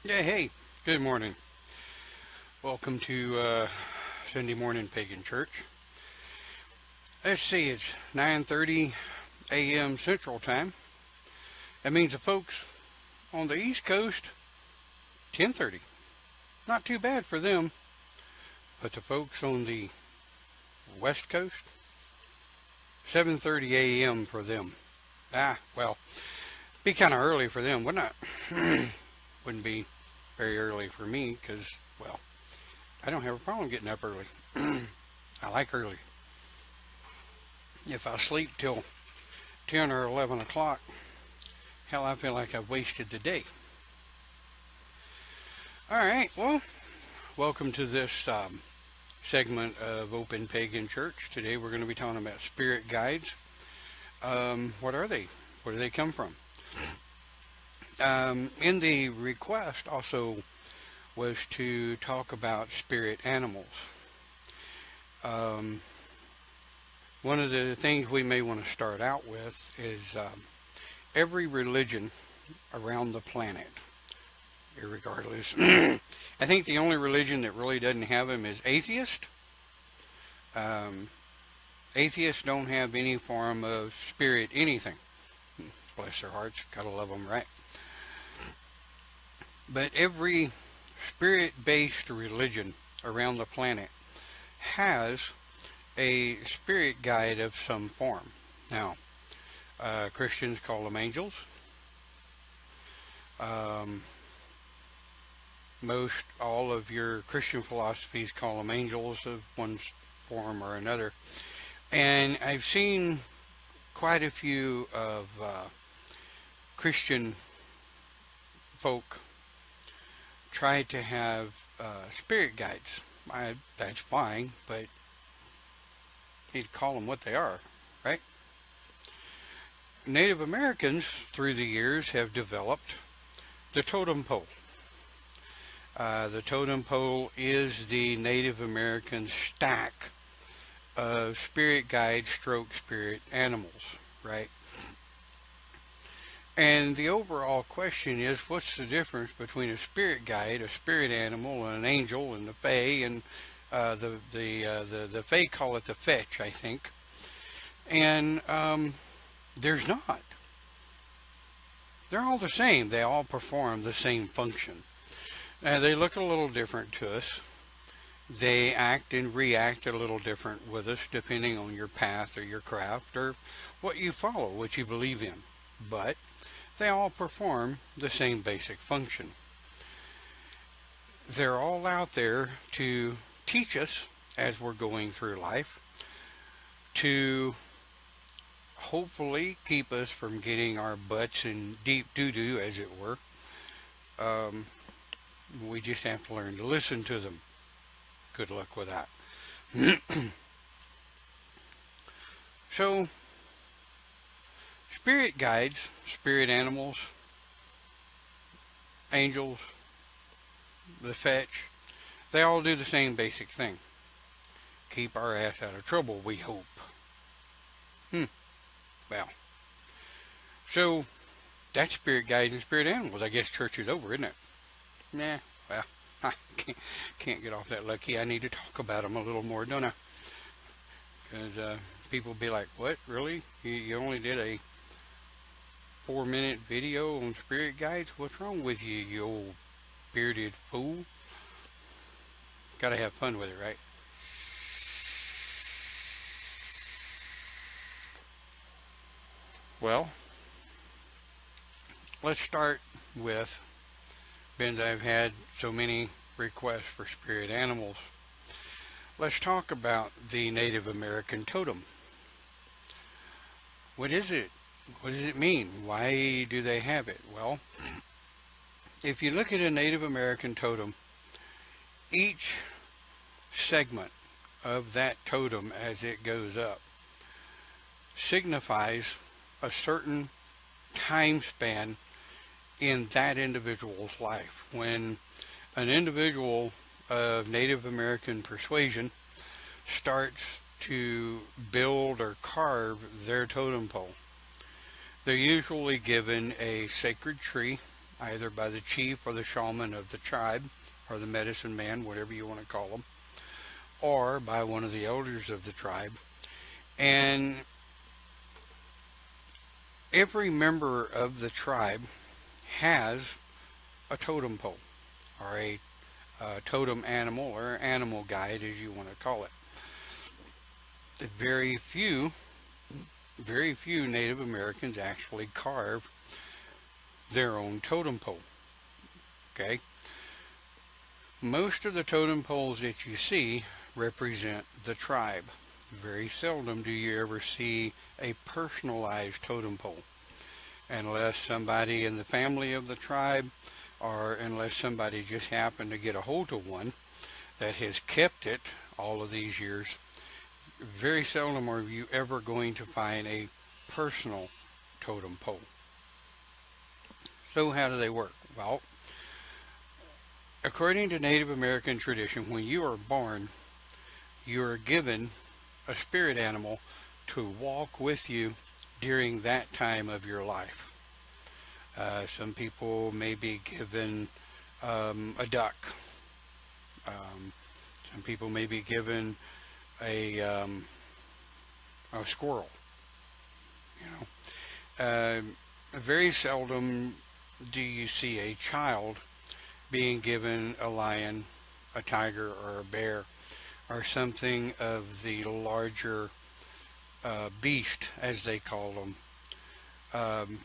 Yeah, hey, good morning. Welcome to Sunday morning Pagan Church. Let's see, it's 9:30 a.m. Central Time. That means the folks on the East Coast, 10:30. Not too bad for them, but the folks on the West Coast, 7:30 a.m. for them. Well, be kind of early for them, wouldn't it? Wouldn't be very early for me because, well, I don't have a problem getting up early. I like early. If I sleep till 10 or 11 o'clock, hell, I feel like I've wasted the day. All right, well, welcome to this segment of Open Pagan Church. Today we're going to be talking about spirit guides. What are they? Where do they come from? In the request also was to talk about spirit animals. Um, One of the things we may want to start out with is every religion around the planet, irregardless. I think the only religion that really doesn't have them is atheist. Um, Atheists don't have any form of spirit anything. Bless their hearts, gotta love them, right? But every spirit-based religion around the planet has a spirit guide of some form. Now, Christians call them angels. Um, Most all of your Christian philosophies call them angels of one form or another. And I've seen quite a few of Christian folk try to have spirit guides. That's fine, but you need to call them what they are, right? Native Americans, through the years, have developed the totem pole. The totem pole is the Native American stack of spirit guide stroke spirit animals, right? And the overall question is, what's the difference between a spirit guide, a spirit animal, and an angel, and the fae, and the fae call it the fetch, I think. And there's not. They're all the same. They all perform the same function. Now, they look a little different to us. They act and react a little different with us depending on your path or your craft or what you follow, what you believe in. But they all perform the same basic function. They're all out there to teach us as we're going through life, to hopefully keep us from getting our butts in deep doo-doo, as it were. Um, we just have to learn to listen to them. Good luck with that. So, spirit guides, spirit animals, angels, the fetch, they all do the same basic thing. Keep our ass out of trouble, we hope. Well, so that's spirit guides and spirit animals. I guess church is over, isn't it? Nah, well, I can't get off that lucky. I need to talk about them a little more, don't I? Because people be like, what, really? You only did a 4-minute video on spirit guides? What's wrong with you, you old bearded fool? Gotta have fun with it, right? Well, let's start with, since I've had so many requests for spirit animals, let's talk about the Native American totem. What is it? What does it mean? Why do they have it? Well, if you look at a Native American totem, each segment of that totem as it goes up signifies a certain time span in that individual's life. When an individual of Native American persuasion starts to build or carve their totem pole, they're usually given a sacred tree. either by the chief or the shaman of the tribe, or the medicine man, whatever you want to call them, or by one of the elders of the tribe. And every member of the tribe has a totem pole, or a totem animal, or animal guide, as you want to call it. Very few Native Americans actually carve their own totem pole. Okay? Most of the totem poles that you see represent the tribe. Very seldom do you ever see a personalized totem pole, unless somebody in the family of the tribe, or unless somebody just happened to get a hold of one that has kept it all of these years. Very seldom are you ever going to find a personal totem pole. So how do they work? Well, according to Native American tradition, when you are born, you are given a spirit animal to walk with you during that time of your life. Some people may be given a duck. Some people may be given a squirrel. Very seldom do you see a child being given a lion, a tiger, or a bear, or something of the larger beast, as they call them,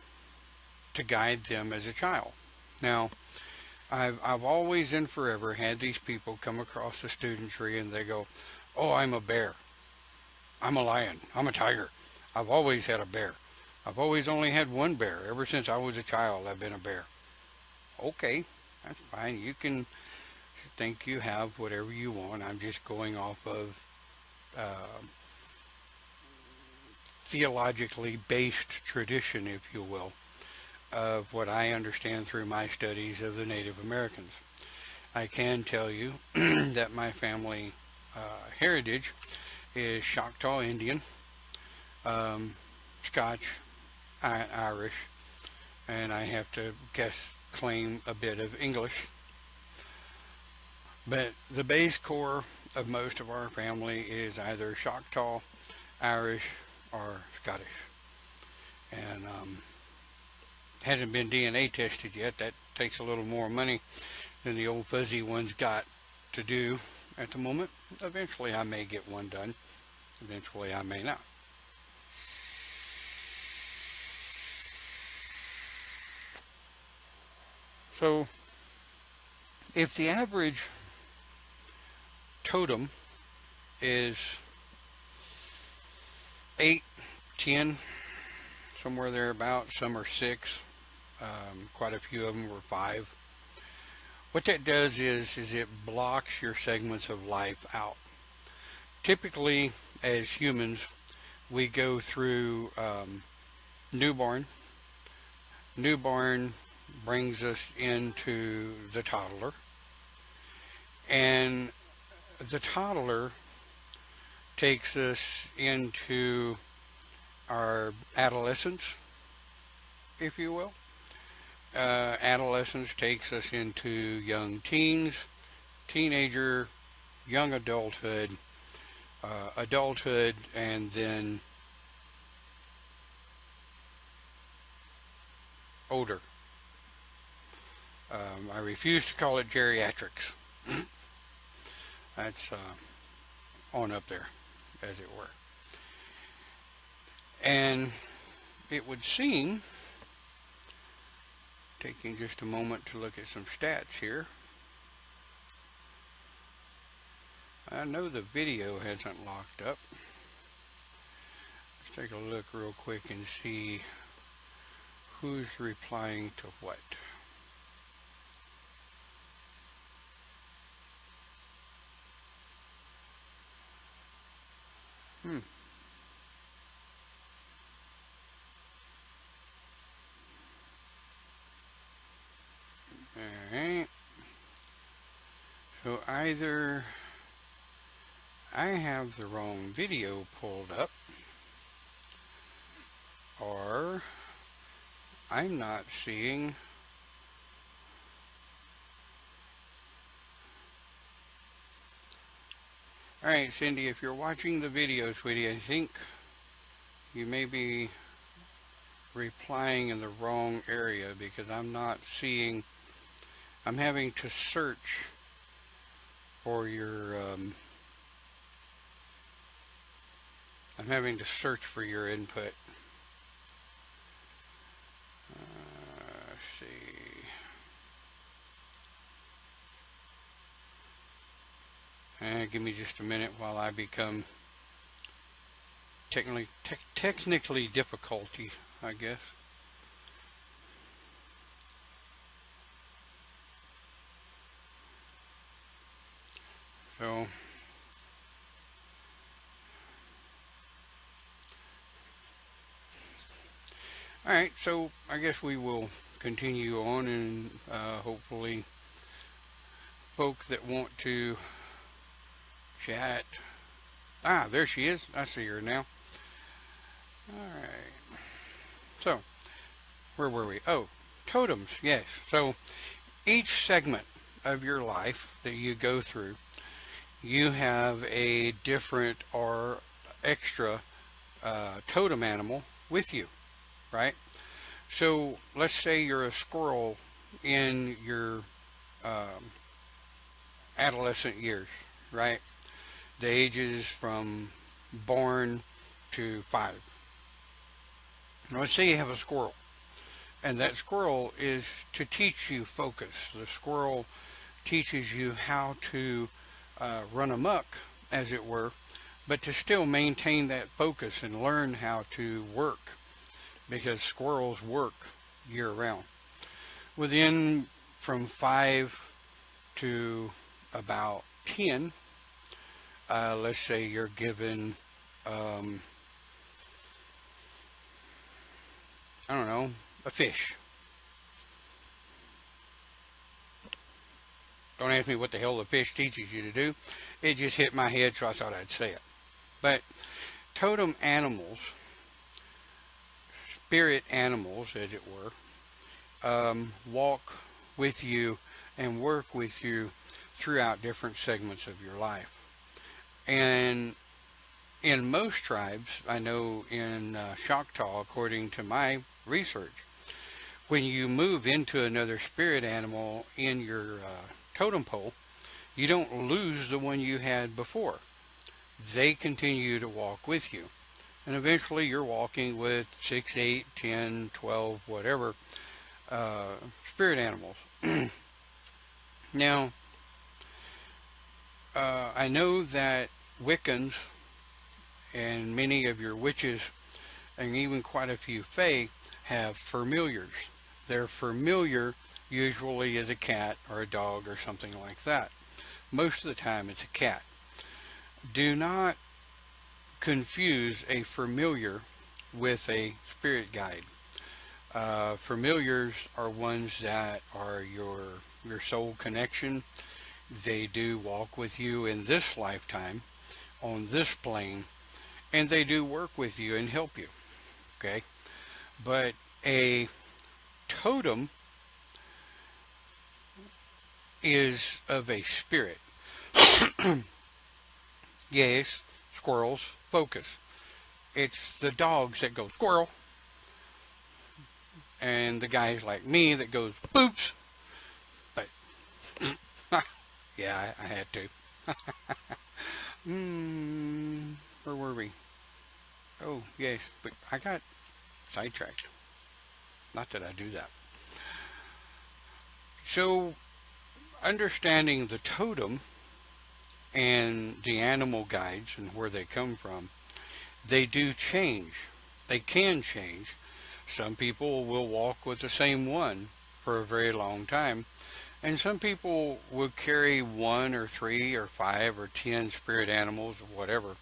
to guide them as a child. Now, I've always and forever had these people come across the student tree and they go, "Oh, I'm a bear. I'm a lion. I'm a tiger. I've always had a bear. I've always only had one bear. Ever since I was a child, I've been a bear." Okay, that's fine. You can think you have whatever you want. I'm just going off of theologically based tradition, if you will, of what I understand through my studies of the Native Americans. I can tell you that my family heritage is Choctaw Indian, Scotch, Irish, and I have to claim a bit of English. But the base core of most of our family is either Choctaw, Irish, or Scottish. And hasn't been DNA tested yet. That takes a little more money than the old fuzzy ones got to do at the moment. Eventually I may get one done. Eventually I may not. So if the average totem is 8, 10, somewhere thereabouts, some are 6, quite a few of them were 5. What that does is it blocks your segments of life out. Typically, as humans, we go through newborn. Newborn brings us into the toddler. And the toddler takes us into our adolescence, if you will. Adolescence takes us into young teens, teenager, young adulthood, adulthood, and then older. I refuse to call it geriatrics. That's on up there, as it were. And it would seem, taking just a moment to look at some stats here, I know the video hasn't locked up. Let's take a look real quick and see who's replying to what. Alright. So either I have the wrong video pulled up, or I'm not seeing Alright, Cindy, if you're watching the video, sweetie, I think you may be replying in the wrong area because I'm not seeing, I'm having to search for your, I'm having to search for your input. Let's see. Give me just a minute while I become technically difficulty, I guess. So, alright, so I guess we will continue on, and hopefully folk that want to chat. Ah, there she is. I see her now. Alright. So, where were we? Oh, totems, yes. So, each segment of your life that you go through, you have a different or extra totem animal with you, right? So, let's say you're a squirrel in your adolescent years, right? The ages from born to 5. Now, let's say you have a squirrel, and that squirrel is to teach you focus. The squirrel teaches you how to run amok, as it were, but to still maintain that focus and learn how to work, because squirrels work year round. Within from 5 to about 10, let's say you're given, I don't know, a fish. Don't ask me what the hell the fish teaches you to do. It just hit my head, so I thought I'd say it. But totem animals, spirit animals, as it were, walk with you and work with you throughout different segments of your life. And in most tribes, I know in Choctaw, according to my research, when you move into another spirit animal in your totem pole, you don't lose the one you had before. They continue to walk with you. And eventually you're walking with 6, 8, 10, 12, whatever, spirit animals. Now, I know that Wiccans and many of your witches, and even quite a few fae, have familiars. Their familiar usually is a cat or a dog or something like that. Most of the time it's a cat. Do not confuse a familiar with a spirit guide. Familiars are ones that are your soul connection. They do walk with you in this lifetime, on this plane, and they do work with you and help you. Okay? But a totem is of a spirit. Yes, squirrels focus. It's the dogs that go squirrel, and the guys like me that goes boops. But yeah, I had to. Where were we? Oh, yes, but I got sidetracked. Not that I do that. So, understanding the totem and the animal guides and where they come from, they do change. They can change. Some people will walk with the same one for a very long time, and some people will carry 1 or 3 or 5 or 10 spirit animals or whatever.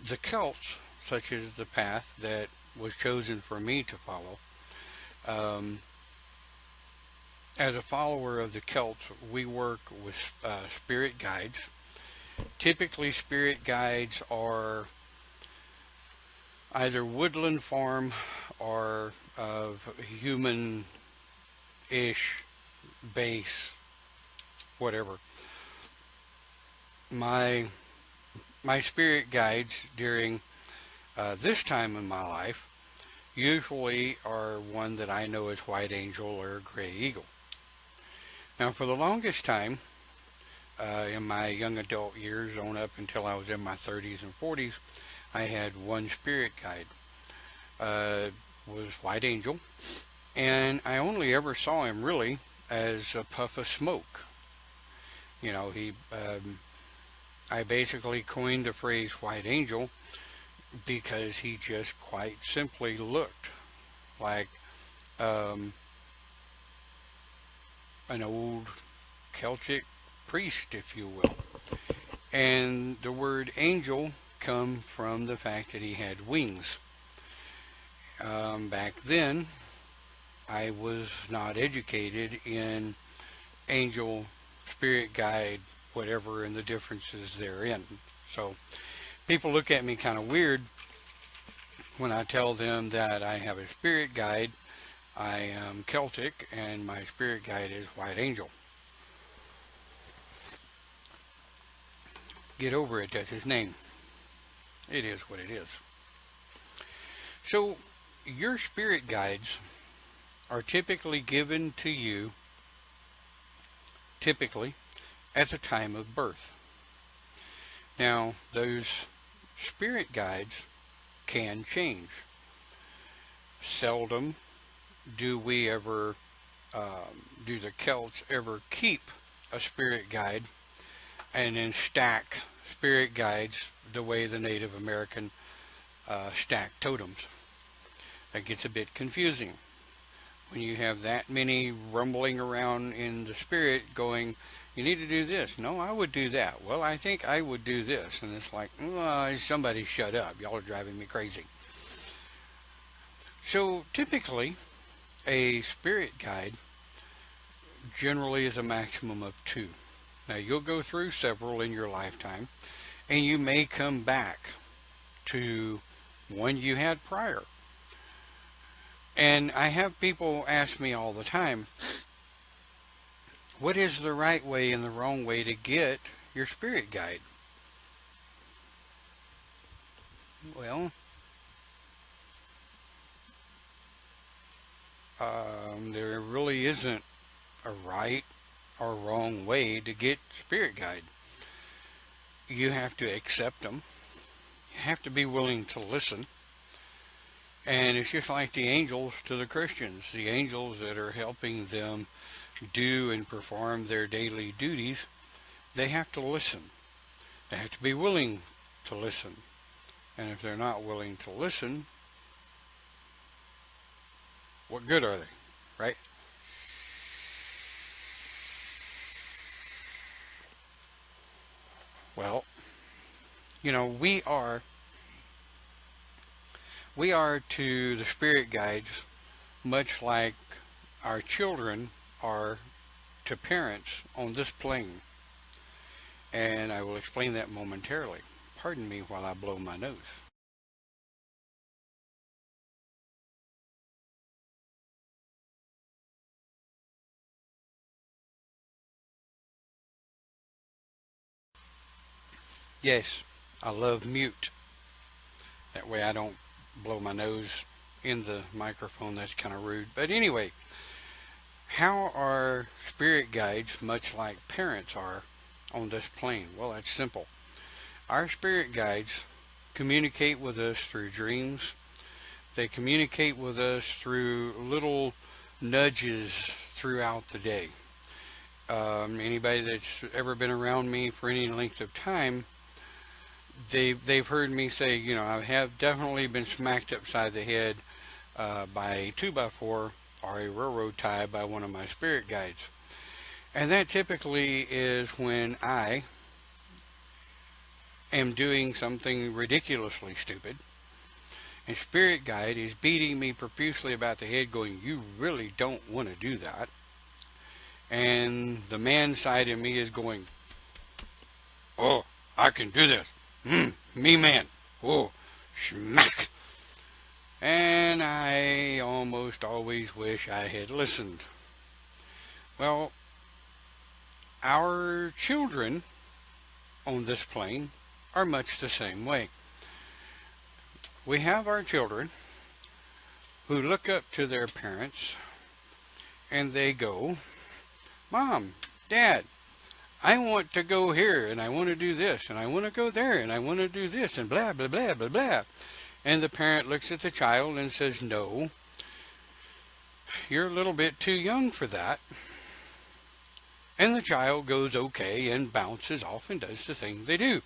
The Celts, such as the path that was chosen for me to follow, as a follower of the Celts, we work with spirit guides. Typically, spirit guides are either woodland form or of human-ish base, whatever. My my spirit guides during this time in my life usually are one that I know is white angel or gray eagle. Now, for the longest time, in my young adult years, on up until I was in my 30s and 40s, I had one spirit guide. Was white angel, and I only ever saw him really as a puff of smoke. You know, I basically coined the phrase white angel because he just quite simply looked like um, an old Celtic priest, if you will. And the word angel comes from the fact that he had wings. Back then, I was not educated in angel, spirit guide, whatever, and the differences therein. So people look at me kind of weird when I tell them that I have a spirit guide. I am Celtic, and my spirit guide is white angel. Get over it, that's his name. It is what it is. So your spirit guides are typically given to you, typically, at the time of birth. Now, those spirit guides can change. Seldom do we ever, do the Celts ever keep a spirit guide and then stack spirit guides the way the Native American stack totems. That gets a bit confusing. When you have that many rumbling around in the spirit going, you need to do this. No, I would do that. Well, I think I would do this. And it's like, well, somebody shut up. Y'all are driving me crazy. So typically, a spirit guide generally is a maximum of 2. Now, you'll go through several in your lifetime, and you may come back to one you had prior. And I have people ask me all the time, what is the right way and the wrong way to get your spirit guide? Well, there really isn't a right or wrong way to get spirit guide. You have to accept them. You have to be willing to listen. And it's just like the angels to the Christians. The angels that are helping them do and perform their daily duties, they have to listen. They have to be willing to listen. And if they're not willing to listen, what good are they, right? Well, you know, we are to the spirit guides much like our children are to parents on this plane. And I will explain that momentarily. Pardon me while I blow my nose. Yes, I love mute. That way I don't blow my nose in the microphone. That's kind of rude. But anyway, how are spirit guides much like parents are on this plane? Well, that's simple. Our spirit guides communicate with us through dreams. They communicate with us through little nudges throughout the day. Anybody that's ever been around me for any length of time, they've heard me say, you know, I have definitely been smacked upside the head by a 2x4 or a railroad tie by one of my spirit guides. And that typically is when I am doing something ridiculously stupid, and spirit guide is beating me profusely about the head going, you really don't want to do that. And the man side of me is going, oh, I can do this. Me man. Oh, smack. And I almost always wish I had listened. Well, our children on this plane are much the same way. We have our children who look up to their parents and they go, Mom, Dad, I want to go here and I want to do this and I want to go there and I want to do this and blah, blah, blah, blah, blah. And the parent looks at the child and says, no, you're a little bit too young for that. And the child goes okay and bounces off and does the thing they do.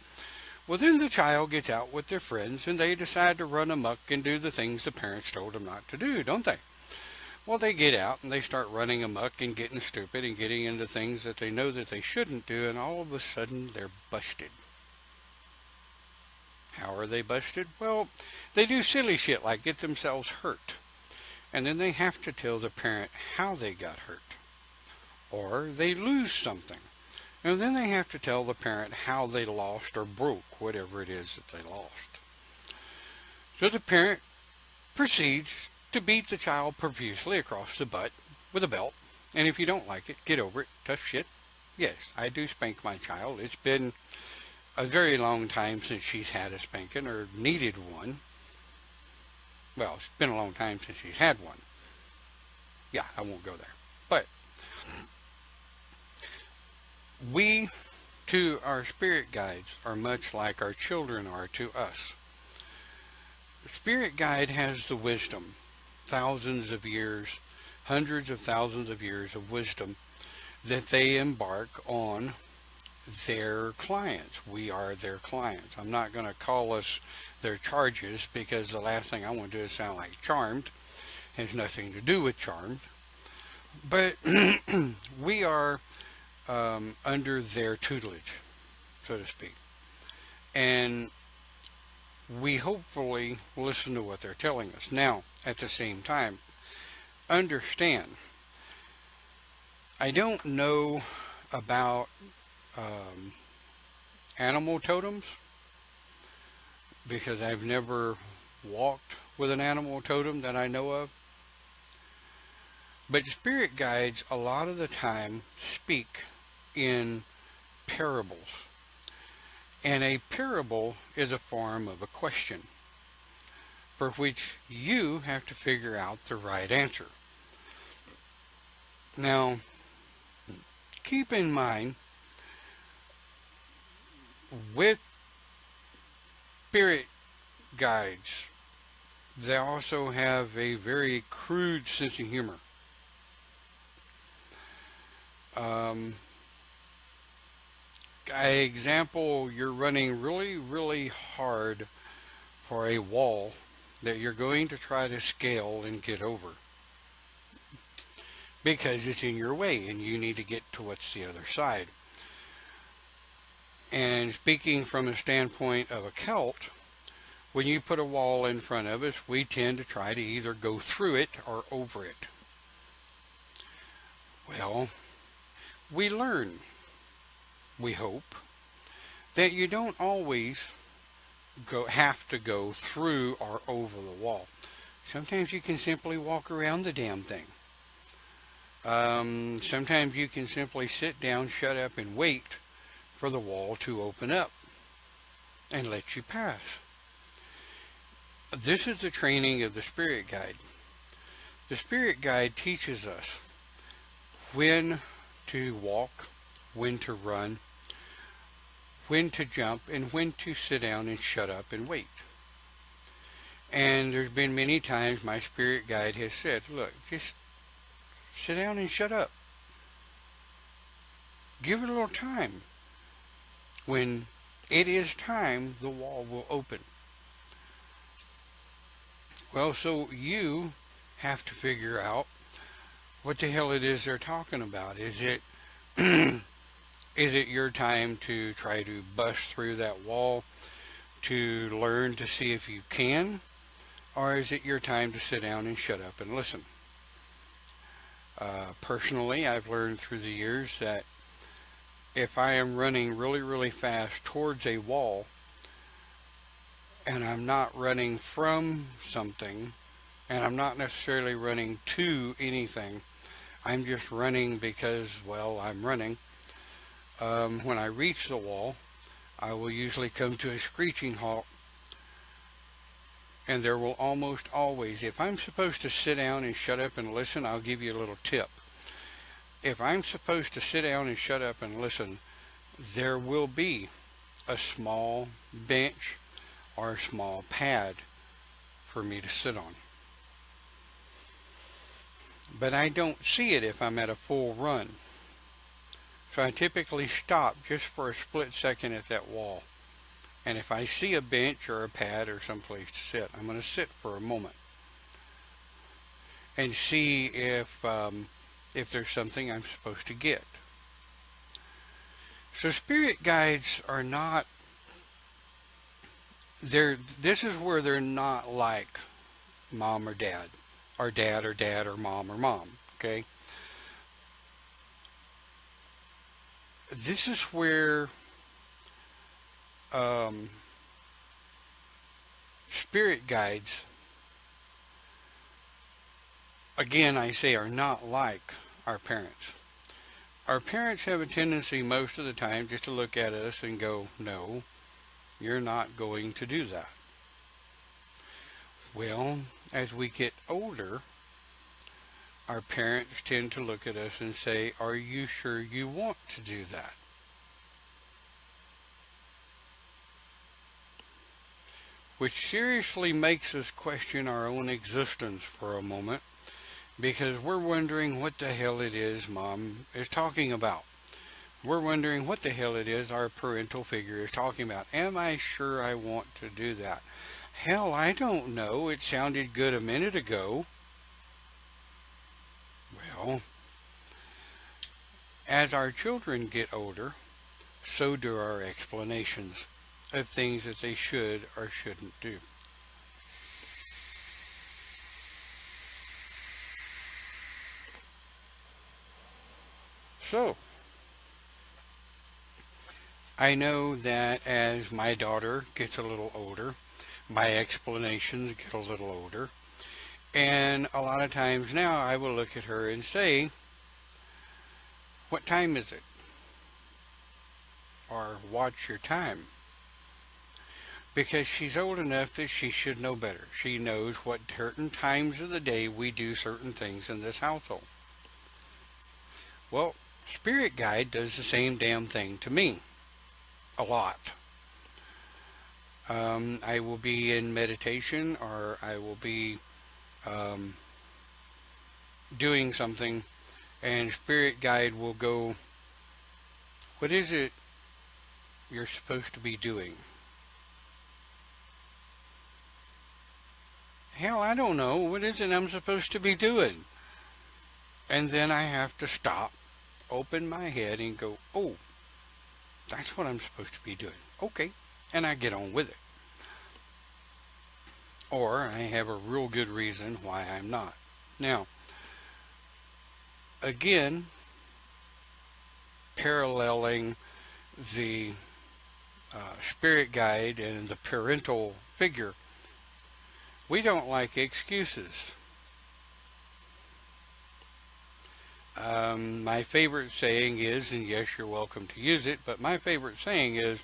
Well, then the child gets out with their friends and they decide to run amok and do the things the parents told them not to do, don't they? Well, they get out and they start running amok and getting stupid and getting into things that they know that they shouldn't do, and all of a sudden they're busted. How are they busted? Well, they do silly shit like get themselves hurt. And then they have to tell the parent how they got hurt. Or they lose something. And then they have to tell the parent how they lost or broke whatever it is that they lost. So the parent proceeds to beat the child profusely across the butt with a belt. And if you don't like it, get over it. Tough shit. Yes, I do spank my child. It's been a very long time since she's had a spanking or needed one. Well, it's been a long time since she's had one. Yeah, I won't go there. But we, to our spirit guides, are much like our children are to us. The spirit guide has the wisdom, thousands of years, hundreds of thousands of years of wisdom that they embark on their clients. We are their clients. I'm not going to call us their charges because the last thing I want to do is sound like Charmed. It has nothing to do with Charmed. But we are under their tutelage, so to speak. And we hopefully listen to what they're telling us. Now, at the same time, understand, I don't know about animal totems because I've never walked with an animal totem that I know of. But spirit guides a lot of the time speak in parables. And a parable is a form of a question for which you have to figure out the right answer. Now, keep in mind, with spirit guides, they also have a very crude sense of humor. Example, you're running really, really hard for a wall that you're going to try to scale and get over because it's in your way and you need to get to what's the other side. And speaking from a standpoint of a cult, when you put a wall in front of us, we tend to try to either go through it or over it. Well, we learn, we hope, that you don't always have to go through or over the wall. Sometimes you can simply walk around the damn thing. Sometimes you can simply sit down, shut up, and wait for the wall to open up and let you pass. This is the training of the spirit guide. The spirit guide teaches us when to walk, when to run, when to jump, and when to sit down and shut up and wait. And there's been many times my spirit guide has said, look, just sit down and shut up. Give it a little time. When it is time, the wall will open. Well, so you have to figure out what the hell it is they're talking about. Is it is it your time to try to bust through that wall to learn to see if you can? Or is it your time to sit down and shut up and listen? Personally, I've learned through the years that if I am running really, really fast towards a wall and I'm not running from something and I'm not necessarily running to anything, I'm just running because, well, I'm running. When I reach the wall, I will usually come to a screeching halt, and there will almost always, if I'm supposed to sit down and shut up and listen, I'll give you a little tip. If I'm supposed to sit down and shut up and listen, there will be a small bench or a small pad for me to sit on. But I don't see it if I'm at a full run. So I typically stop just for a split second at that wall. And if I see a bench or a pad or someplace to sit, I'm going to sit for a moment and see if there's something I'm supposed to get. So spirit guides are not, this is where they're not like mom or dad, or dad or dad, or mom, okay? This is where spirit guides, again I say, are not like our parents. Our parents have a tendency most of the time just to look at us and go, no, you're not going to do that. Well, as we get older, our parents tend to look at us and say, are you sure you want to do that? Which seriously makes us question our own existence for a moment, because we're wondering what the hell it is mom is talking about. We're wondering what the hell it is our parental figure is talking about. Am I sure I want to do that? Hell, I don't know. It sounded good a minute ago. Well, as our children get older, so do our explanations of things that they should or shouldn't do. So, I know that as my daughter gets a little older, my explanations get a little older, and a lot of times now I will look at her and say, what time is it? Or watch your time. Because she's old enough that she should know better. She knows what certain times of the day we do certain things in this household. Well, Spirit Guide does the same damn thing to me. A lot. I will be in meditation, or I will be doing something, and Spirit Guide will go, what is it you're supposed to be doing? Hell, I don't know. What is it I'm supposed to be doing? And then I have to stop, open my head, and go, oh, that's what I'm supposed to be doing. Okay. And I get on with it. Or I have a real good reason why I'm not. Now, again, paralleling the spirit guide and the parental figure, we don't like excuses. My favorite saying is, and yes, you're welcome to use it, but my favorite saying is,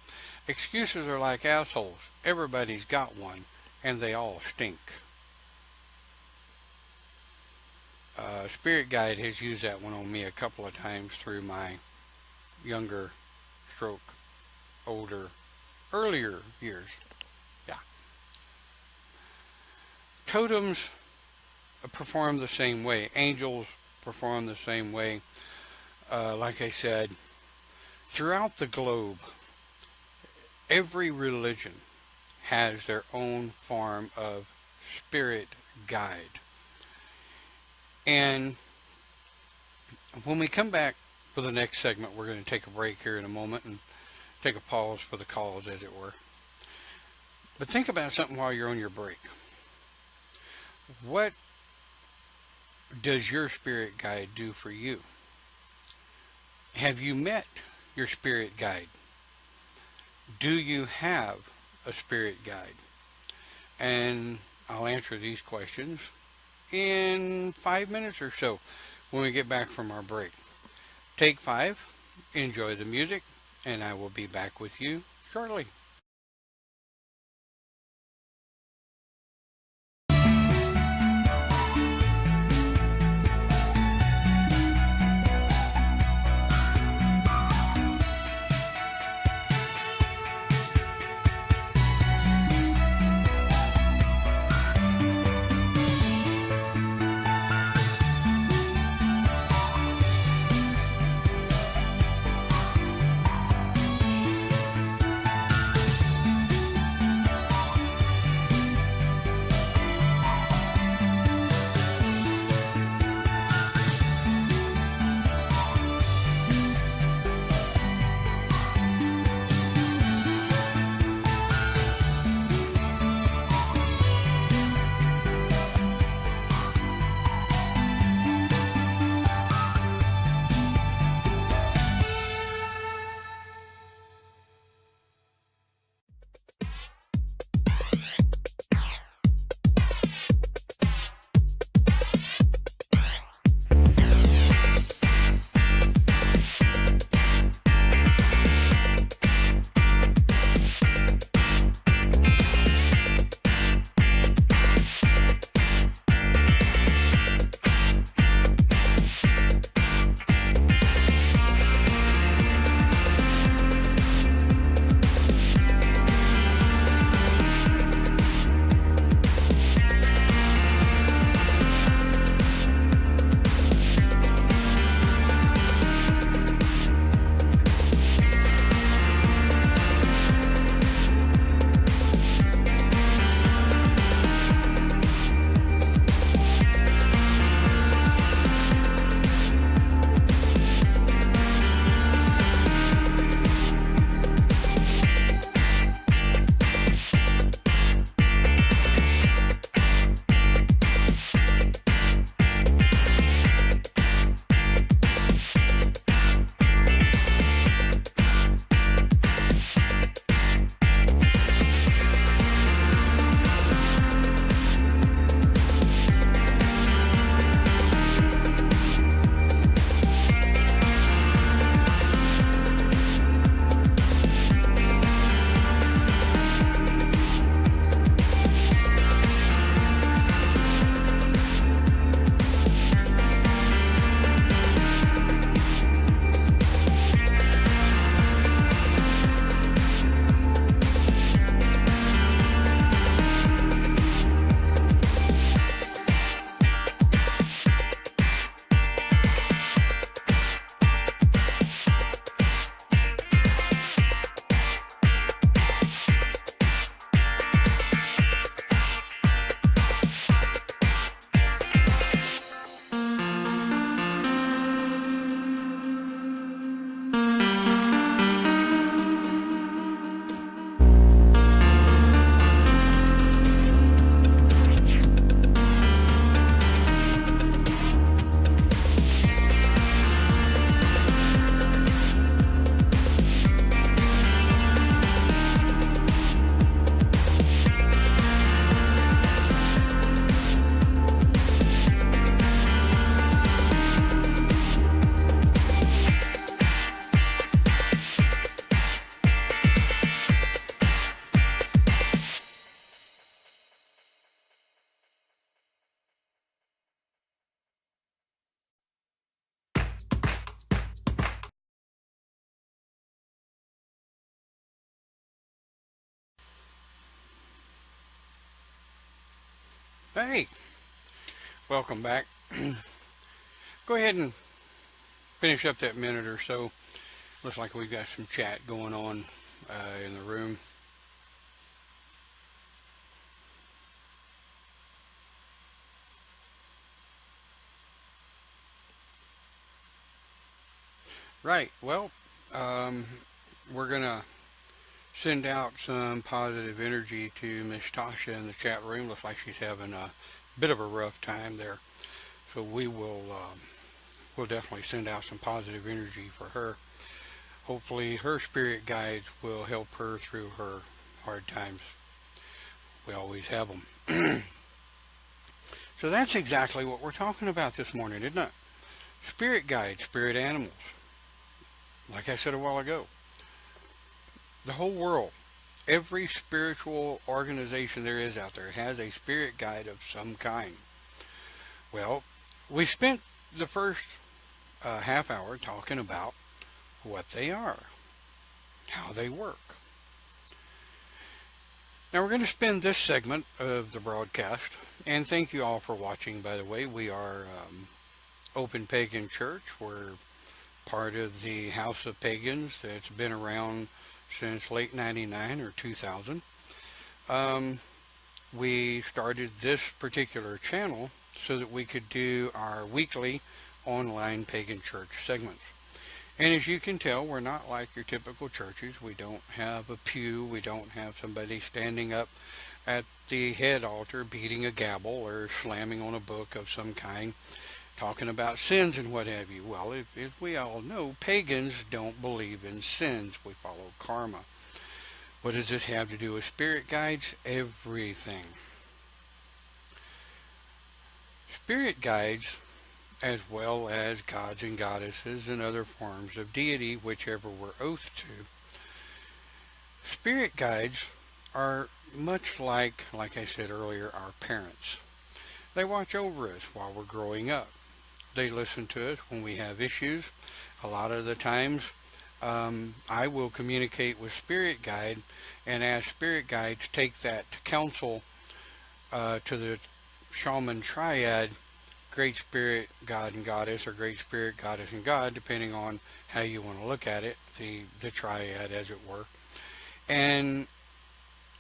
excuses are like assholes. Everybody's got one, and they all stink. Spirit Guide has used that one on me a couple of times through my younger, stroke, older, earlier years. Yeah. Totems perform the same way. Angels perform the same way. Like I said, throughout the globe, every religion has their own form of spirit guide. And when we come back for the next segment, we're going to take a break here in a moment and take a pause for the calls, as it were. But think about something while you're on your break. What does your spirit guide do for you? Have you met your spirit guide? Do you have a spirit guide? And I'll answer these questions in 5 minutes or so when we get back from our break. Take 5, enjoy the music, and I will be back with you shortly. Hey, welcome back. Go ahead and finish up that minute or so. Looks like we've got some chat going on in the room. Right, well, we're going to send out some positive energy to Miss Tasha in the chat room. Looks like she's having a bit of a rough time there. So we'll definitely send out some positive energy for her. Hopefully her spirit guides will help her through her hard times. We always have them. So that's exactly what we're talking about this morning, isn't it? Spirit guides, spirit animals. Like I said a while ago, The whole world, every spiritual organization there is out there has a spirit guide of some kind. Well, we spent the first half hour talking about what they are, how they work. Now we're going to spend this segment of the broadcast, and thank you all for watching, by the way. We are Open Pagan Church. We're part of the House of Pagans that's been around since late 99 or 2000. We started this particular channel so that we could do our weekly online pagan church segments. And as you can tell, we're not like your typical churches. We don't have a pew. We don't have somebody standing up at the head altar beating a gavel or slamming on a book of some kind, talking about sins and what have you. Well, as we all know, pagans don't believe in sins. We follow karma. What does this have to do with spirit guides? Everything. Spirit guides, as well as gods and goddesses and other forms of deity, whichever we're oathed to. Spirit guides are much like I said earlier, our parents. They watch over us while we're growing up. They listen to us when we have issues. A lot of the times, I will communicate with Spirit Guide and ask Spirit Guide to take that to counsel to the shaman triad, Great Spirit, God and Goddess, or Great Spirit, Goddess and God, depending on how you want to look at it, the triad as it were, and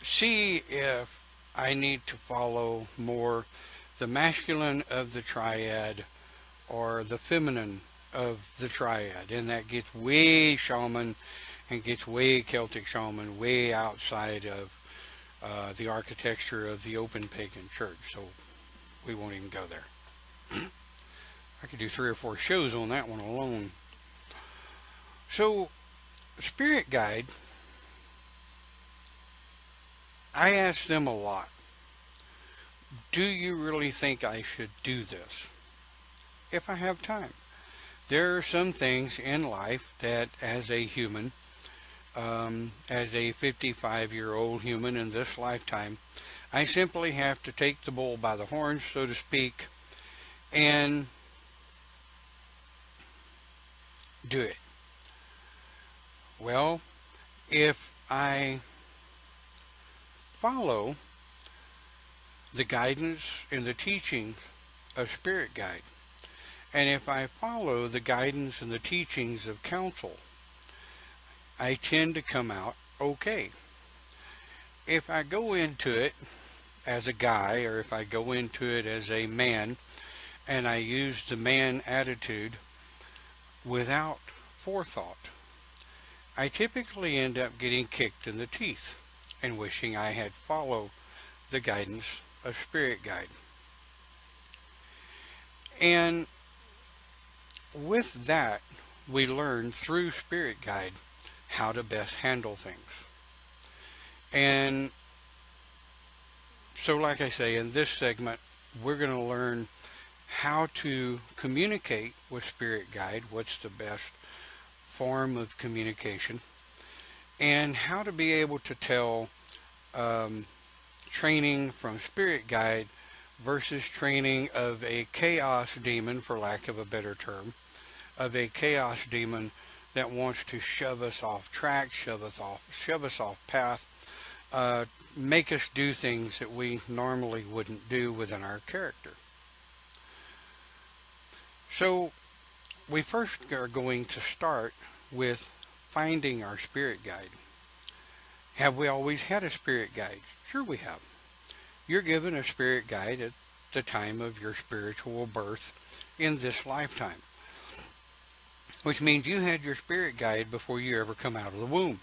see if I need to follow more the masculine of the triad or the feminine of the triad, and that gets way shaman and gets way Celtic shaman, way outside of the architecture of the Open Pagan Church, so we won't even go there. I could do 3 or 4 shows on that one alone. So, Spirit Guide, I ask them a lot, do you really think I should do this? If I have time. There are some things in life that as a human, as a 55-year-old human in this lifetime, I simply have to take the bull by the horns, so to speak, and do it. Well, if I follow the guidance and the teachings of Spirit Guide, and if I follow the guidance and the teachings of counsel, I tend to come out okay. If I go into it as a guy, or if I go into it as a man, and I use the man attitude without forethought, I typically end up getting kicked in the teeth and wishing I had followed the guidance of Spirit Guide. And with that, we learn through Spirit Guide how to best handle things. And so, like I say, in this segment, we're going to learn how to communicate with Spirit Guide, what's the best form of communication, and how to be able to tell training from Spirit Guide versus training of a chaos demon, for lack of a better term, of a chaos demon that wants to shove us off track, shove us off path, make us do things that we normally wouldn't do within our character. So we first are going to start with finding our Spirit Guide. Have we always had a Spirit Guide? Sure we have. You're given a Spirit Guide at the time of your spiritual birth in this lifetime, which means you had your Spirit Guide before you ever come out of the womb.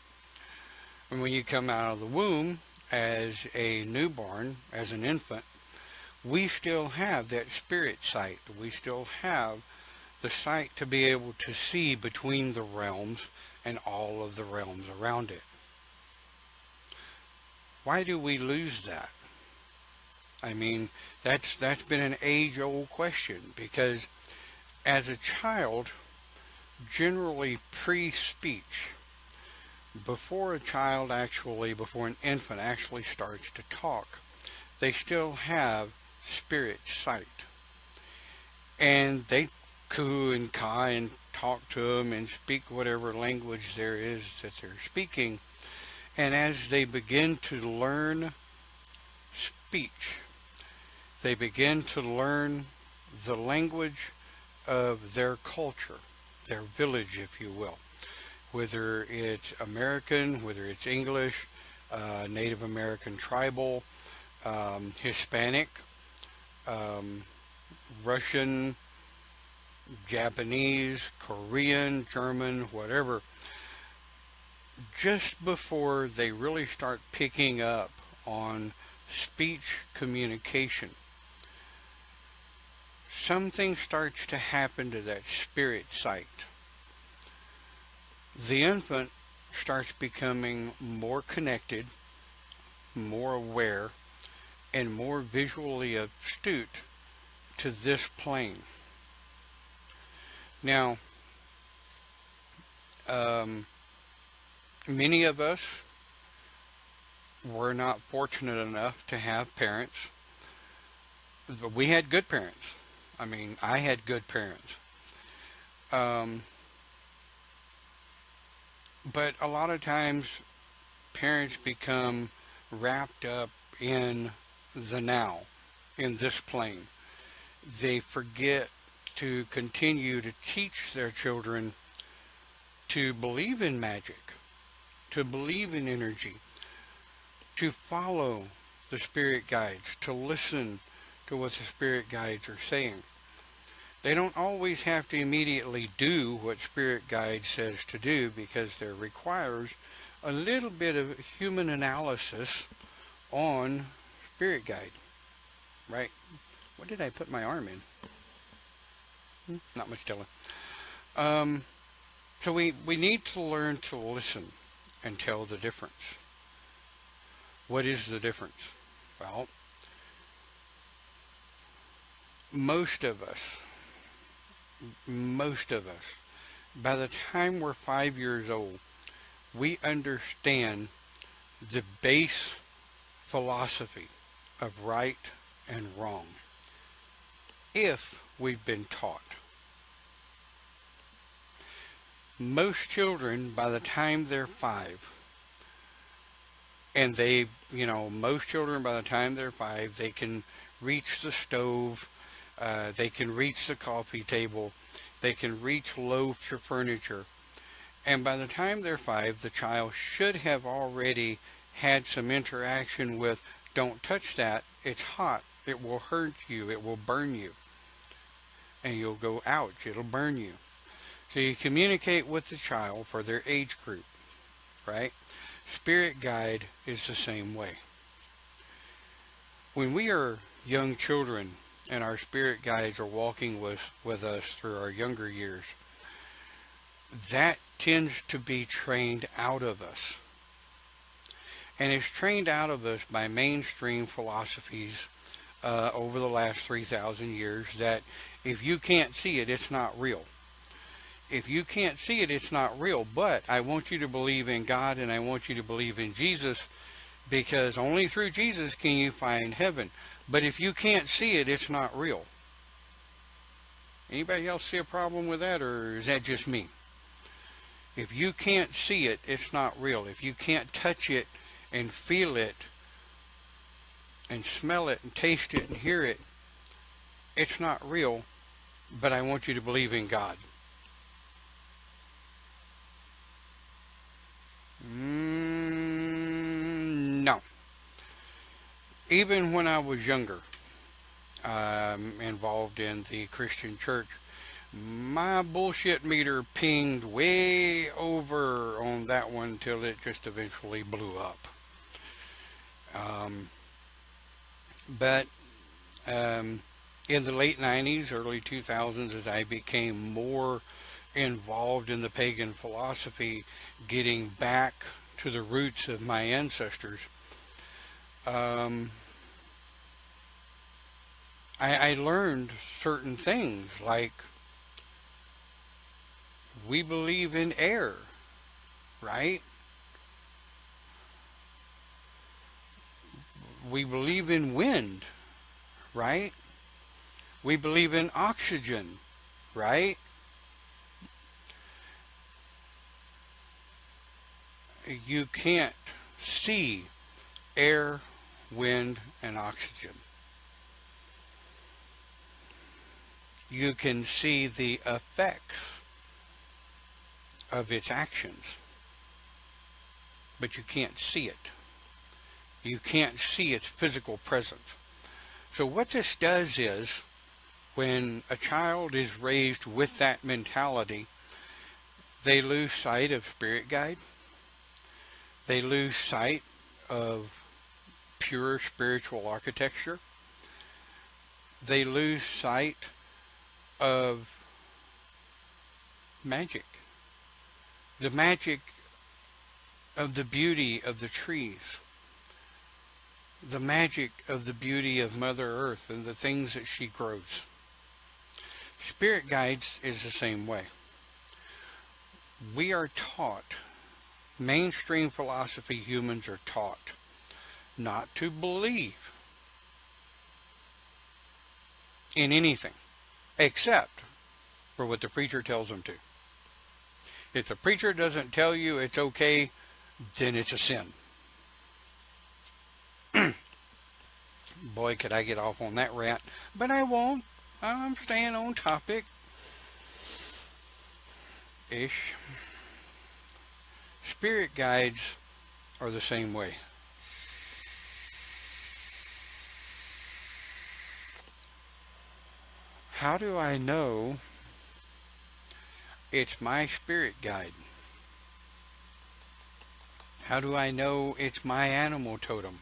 And when you come out of the womb as a newborn, as an infant, we still have that spirit sight. We still have the sight to be able to see between the realms and all of the realms around it. Why do we lose that? I mean, that's been an age-old question, because as a child, generally pre-speech, before an infant actually starts to talk, they still have spirit sight. And they coo and caw and talk to them and speak whatever language there is that they're speaking. And as they begin to learn speech, they begin to learn the language of their culture, their village, if you will. Whether it's American, whether it's English, Native American tribal, Hispanic, um, Russian, Japanese, Korean, German, whatever, just before they really start picking up on speech communication, something starts to happen to that spirit sight. The infant starts becoming more connected, more aware, and more visually astute to this plane. Now, many of us were not fortunate enough to have parents. But we had good parents. I mean, I had good parents. Um, but a lot of times, parents become wrapped up in the now, in this plane. They forget to continue to teach their children to believe in magic, to believe in energy, to follow the spirit guides, to listen to what the spirit guides are saying. They don't always have to immediately do what spirit guide says to do, because there requires a little bit of human analysis on spirit guide, right? What did I put my arm in? Not much telling. Um, so we need to learn to listen and tell the difference. What is the difference? Well, most of us, by the time we're 5 years old, we understand the base philosophy of right and wrong, if we've been taught. Most children, by the time they're 5, and most children, by the time they're 5, they can reach the stove, they can reach the coffee table, they can reach low furniture. And by the time they're 5, the child should have already had some interaction with, don't touch that, it's hot, it will hurt you, it will burn you. And you'll go, ouch, it'll burn you. So you communicate with the child for their age group, right? Spirit guide is the same way. When we are young children and our spirit guides are walking with us through our younger years, that tends to be trained out of us. And it's trained out of us by mainstream philosophies over the last 3,000 years, that if you can't see it, it's not real. If you can't see it, it's not real. But I want you to believe in God, and I want you to believe in Jesus, because only through Jesus can you find heaven. But if you can't see it, it's not real. Anybody else see a problem with that, or is that just me? If you can't see it, it's not real. If you can't touch it and feel it and smell it and taste it and hear it, it's not real. But I want you to believe in God. No. Even when I was younger, involved in the Christian church, my bullshit meter pinged way over on that one till it just eventually blew up. But in the late 90s, early 2000s, as I became more involved in the pagan philosophy, getting back to the roots of my ancestors, I learned certain things, like we believe in air, right? We believe in wind, right? We believe in oxygen, right? You can't see air, wind, and oxygen. You can see the effects of its actions, but you can't see it. You can't see its physical presence. So what this does is, when a child is raised with that mentality, they lose sight of spirit guide. They lose sight of pure spiritual architecture. They lose sight of magic. The magic of the beauty of the trees. The magic of the beauty of Mother Earth and the things that she grows. Spirit guides is the same way. We are taught, mainstream philosophy humans are taught, not to believe in anything except for what the preacher tells them to. If the preacher doesn't tell you it's okay, then it's a sin. Boy, could I get off on that rant, but I won't. I'm staying on topic. Ish. Spirit guides are the same way. How do I know it's my spirit guide? How do I know it's my animal totem?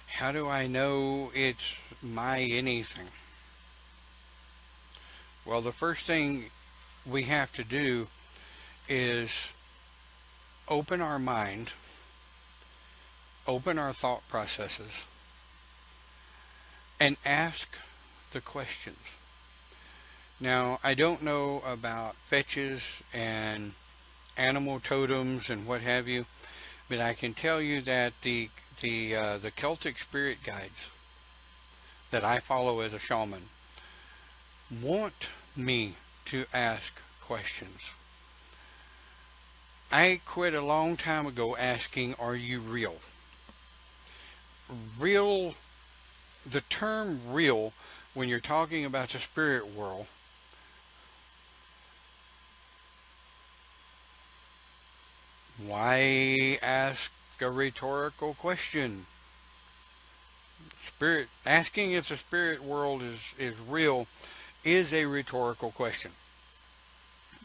How do I know it's my anything? Well, the first thing we have to do is open our mind, open our thought processes, and ask the questions. Now, I don't know about fetches and animal totems and what have you, but I can tell you that the Celtic spirit guides that I follow as a shaman want me to ask questions. I quit a long time ago asking, are you real? Real, the term real, when you're talking about the spirit world, why ask a rhetorical question? Spirit, asking if the spirit world is real is a rhetorical question.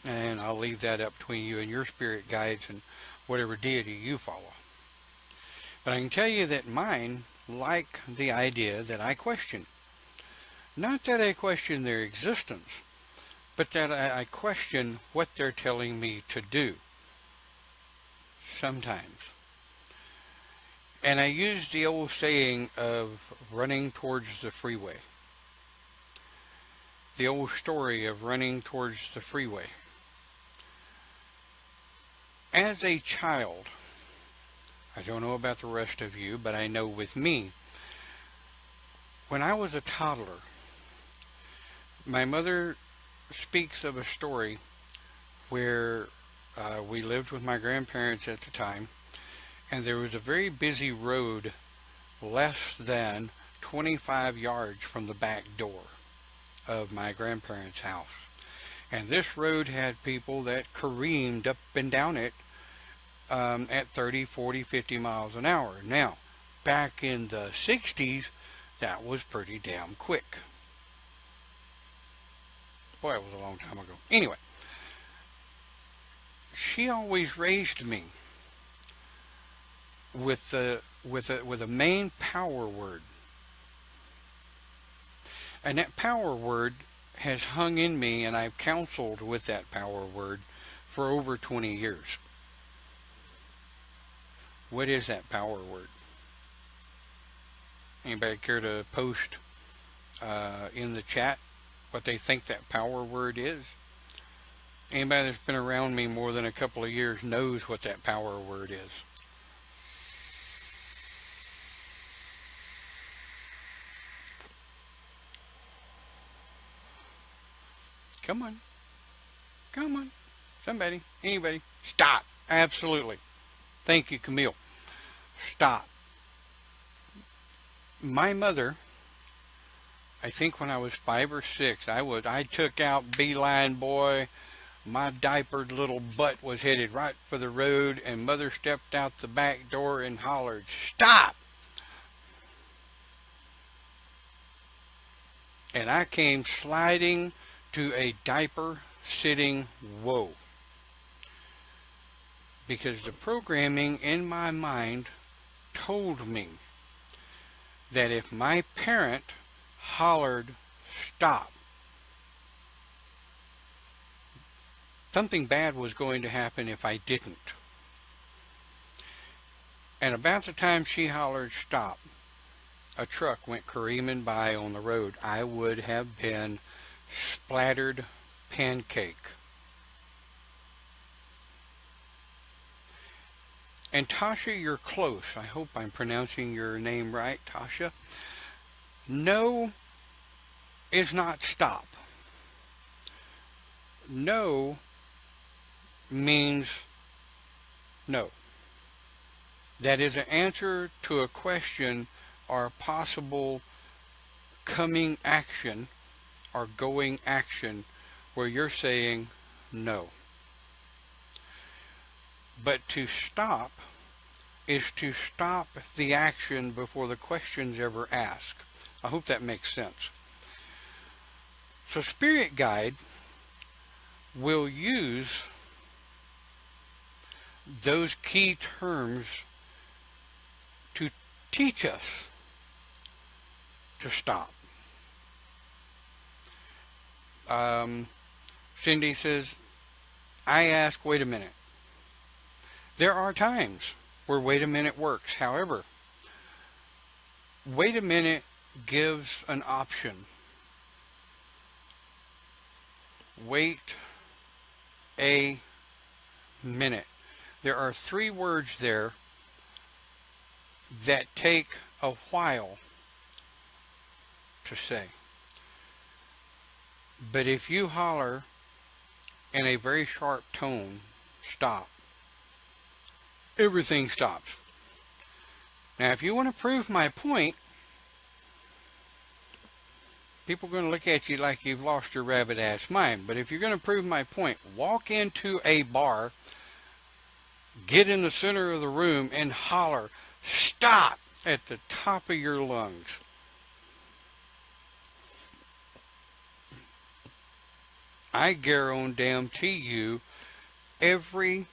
And I'll leave that up between you and your spirit guides and whatever deity you follow. But I can tell you that mine like the idea that I question. Not that I question their existence, but that I question what they're telling me to do. Sometimes. And I use the old saying of running towards the freeway. The old story of running towards the freeway. As a child, I don't know about the rest of you, but I know with me, when I was a toddler, my mother speaks of a story where we lived with my grandparents at the time, and there was a very busy road less than 25 yards from the back door of my grandparents' house. And this road had people that careened up and down it at 30, 40, 50 miles an hour. Now, back in the 60s, that was pretty damn quick. Boy, it was a long time ago. Anyway, she always raised me with a main power word. And that power word has hung in me, and I've counseled with that power word for over 20 years. What is that power word? Anybody care to post in the chat what they think that power word is? Anybody that's been around me more than a couple of years knows what that power word is. Come on. Come on. Somebody. Anybody. Stop. Absolutely. Thank you, Camille. Stop. My mother, I think when I was 5 or 6, I took out Beeline Boy. My diapered little butt was headed right for the road, and Mother stepped out the back door and hollered, "Stop!" And I came sliding to a diaper sitting whoa. Because the programming in my mind told me that if my parent hollered, "Stop," something bad was going to happen if I didn't. And about the time she hollered, "Stop," a truck went careening by on the road. I would have been splattered pancake. And Tasha, you're close. I hope I'm pronouncing your name right, Tasha. No is not stop. No means no. That is an answer to a question or a possible coming action or going action where you're saying no. But to stop is to stop the action before the question's ever asked. I hope that makes sense. So Spirit Guide will use those key terms to teach us to stop. Cindy says, I ask, wait a minute. There are times where wait a minute works. However, wait a minute gives an option. Wait a minute. There are 3 words there that take a while to say. But if you holler in a very sharp tone, stop, everything stops. Now, if you want to prove my point, people are going to look at you like you've lost your rabbit-ass mind. But if you're going to prove my point, walk into a bar, get in the center of the room, and holler, "Stop!" at the top of your lungs. I guarantee you, every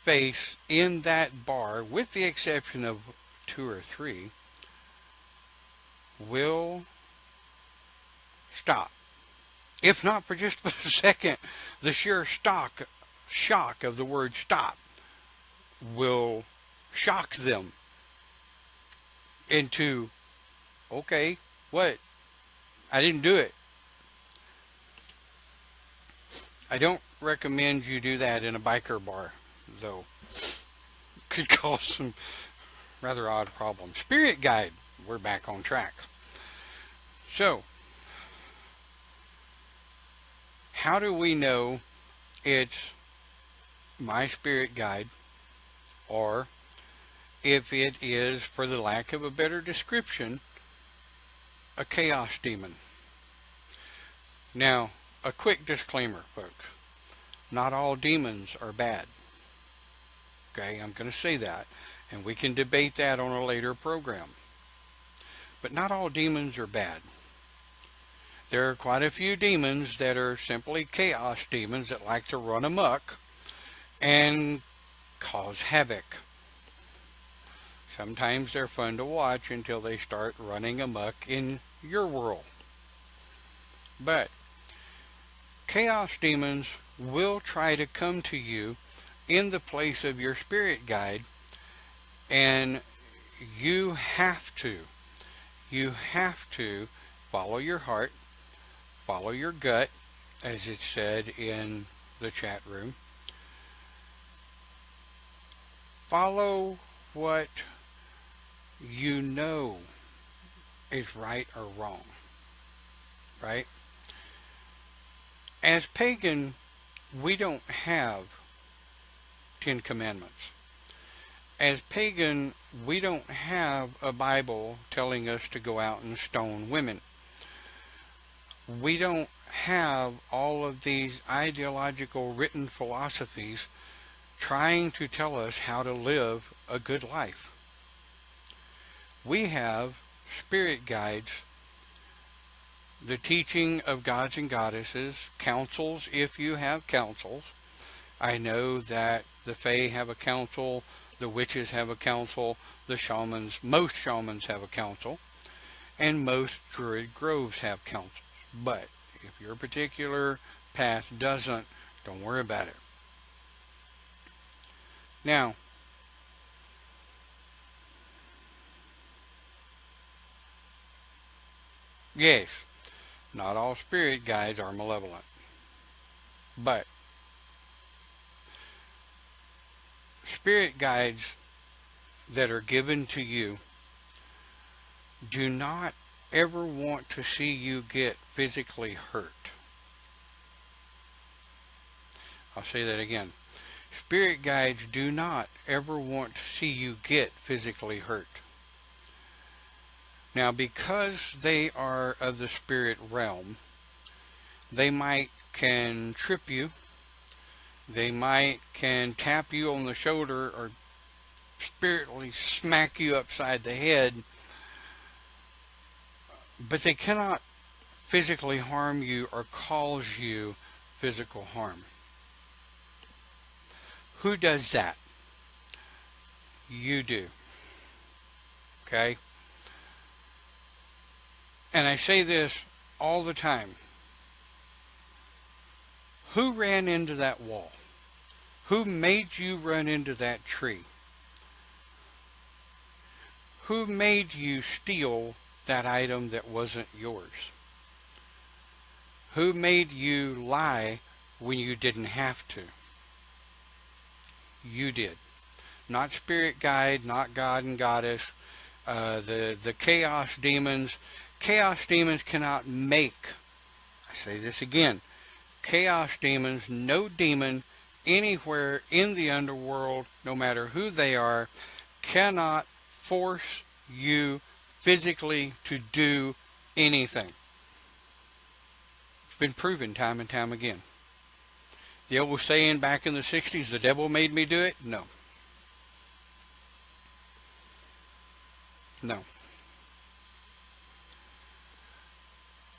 face in that bar, with the exception of 2 or 3, will stop. If not for just a second, the sheer shock of the word stop will shock them into, okay, what? I didn't do it. I don't recommend you do that in a biker bar, though. Could cause some rather odd problems. Spirit Guide, we're back on track. So, how do we know it's my spirit guide, or if it is, for the lack of a better description, a chaos demon? Now, a quick disclaimer, folks. Not all demons are bad. Okay, I'm going to say that, and we can debate that on a later program. But not all demons are bad. There are quite a few demons that are simply chaos demons that like to run amok and cause havoc. Sometimes they're fun to watch until they start running amok in your world. But chaos demons will try to come to you in the place of your spirit guide, and you have to follow your heart, follow your gut, as it said in the chat room. Follow what you know is right or wrong, right? As pagan, we don't have 10 commandments. As pagan, we don't have a Bible telling us to go out and stone women. We don't have all of these ideological written philosophies trying to tell us how to live a good life. We have spirit guides, the teaching of gods and goddesses, councils if you have councils. I know that the Fae have a council, the witches have a council, most shamans have a council, and most druid groves have councils. But if your particular path doesn't, don't worry about it. Now, yes, not all spirit guides are malevolent, but spirit guides that are given to you do not ever want to see you get physically hurt. I'll say that again. Spirit guides do not ever want to see you get physically hurt. Now, because they are of the spirit realm, they can trip you, they can tap you on the shoulder or spiritually smack you upside the head, but they cannot physically harm you or cause you physical harm. Who does that? You do. Okay? And I say this all the time. Who ran into that wall? Who made you run into that tree? Who made you steal that item that wasn't yours? Who made you lie when you didn't have to? You did. Not spirit guide, not god and goddess, the chaos demons. Chaos demons cannot make, I say this again, chaos demons, no demon anywhere in the underworld, no matter who they are, cannot force you physically to do anything. It's been proven time and time again. The old saying back in the 60s, the devil made me do it? No. No.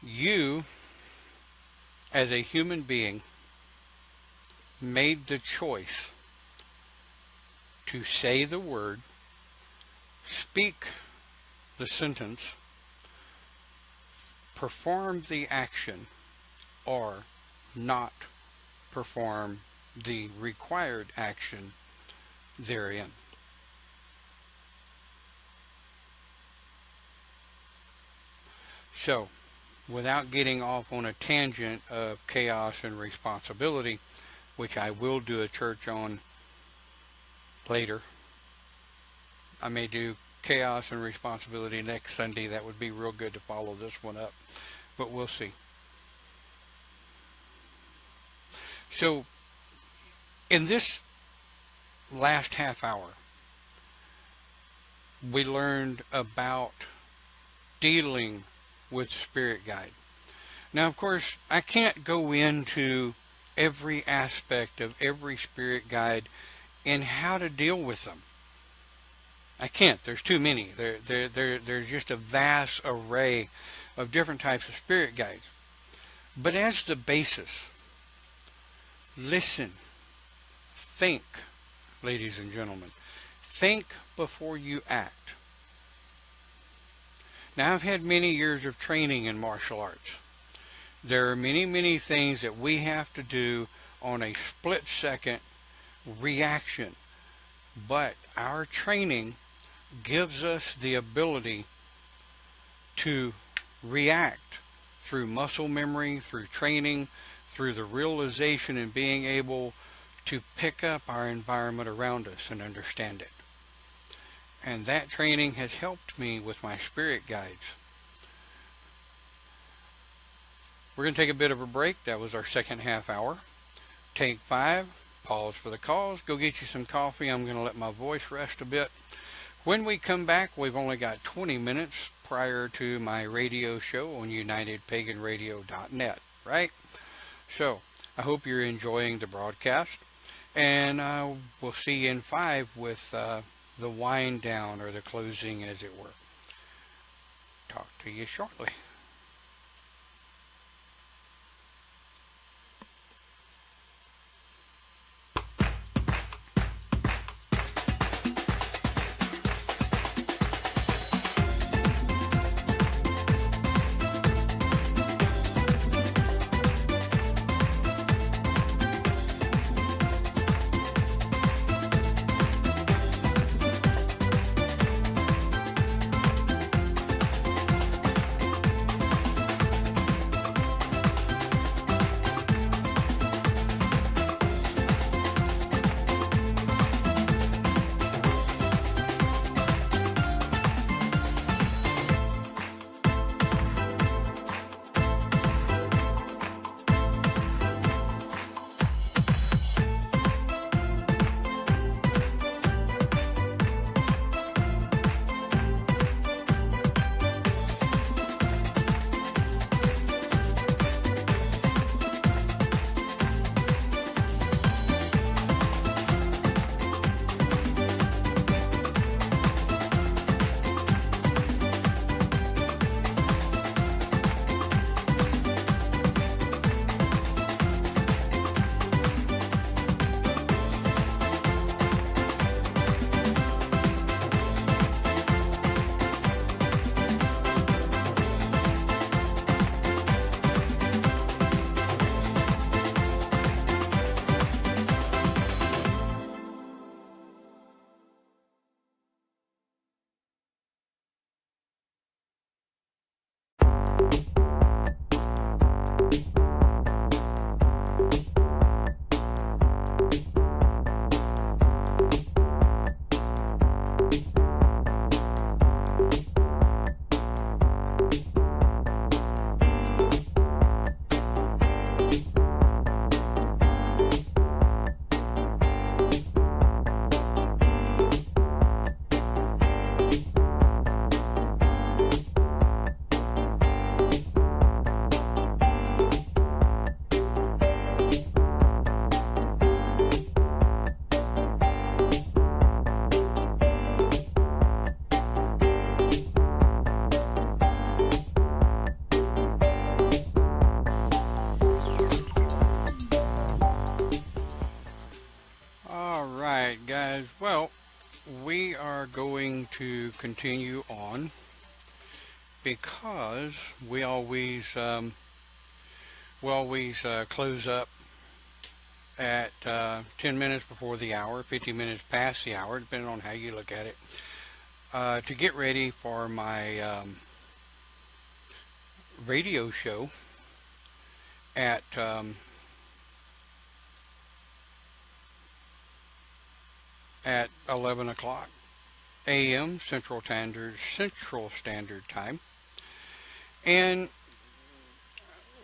You, as a human being, made the choice to say the word, speak the sentence, perform the action, or not perform the required action therein. So, without getting off on a tangent of chaos and responsibility, which I will do a church on later. I may do chaos and responsibility next Sunday. That would be real good to follow this one up, but we'll see. So, in this last half hour, we learned about dealing with spirit guide. Now, of course, I can't go into every aspect of every spirit guide and how to deal with them. I can't. There's too many. There's just a vast array of different types of spirit guides. But as the basis, listen, think, ladies and gentlemen. Think before you act. Now, I've had many years of training in martial arts. There are many, many things that we have to do on a split-second reaction. But our training gives us the ability to react through muscle memory, through training, through the realization and being able to pick up our environment around us and understand it. And that training has helped me with my spirit guides. We're going to take a bit of a break. That was our second half hour. Take 5, pause for the cause, go get you some coffee. I'm going to let my voice rest a bit. When we come back, we've only got 20 minutes prior to my radio show on UnitedPaganRadio.net, right? So, I hope you're enjoying the broadcast, and we'll see you in 5 with the wind down, or the closing, as it were. Talk to you shortly. Guys, well, we are going to continue on because we always close up at 10 minutes before the hour, 50 minutes past the hour, depending on how you look at it, to get ready for my radio show at 11 o'clock a.m. Central Standard Time. And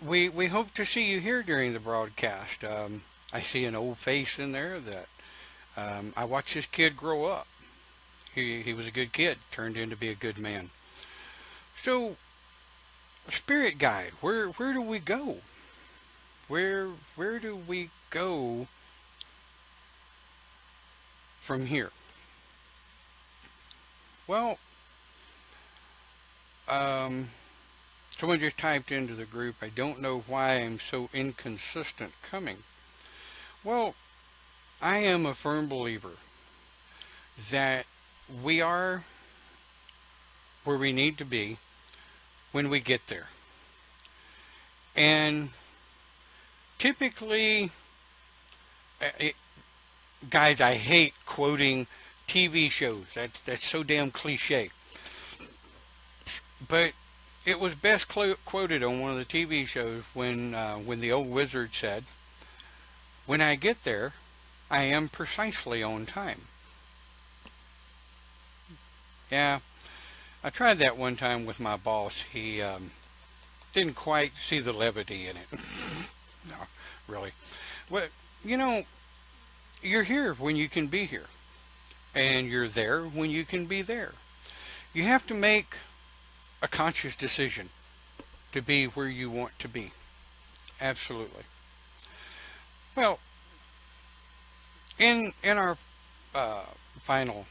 we hope to see you here during the broadcast. I see an old face in there that I watched this kid grow up. He was a good kid, turned into be a good man. So, Spirit Guide, where do we go? Where do we go from here? Well, someone just typed into the group, I don't know why I'm so inconsistent coming. Well, I am a firm believer that we are where we need to be when we get there. And typically, guys, I hate quoting TV shows. That's so damn cliche. But it was best quoted on one of the TV shows when the old wizard said, "When I get there, I am precisely on time." Yeah, I tried that one time with my boss. He Didn't quite see the levity in it. No, really. Well, you know, you're here when you can be here, and you're there when you can be there. You have to make a conscious decision to be where you want to be. Absolutely. Well, in our uh, final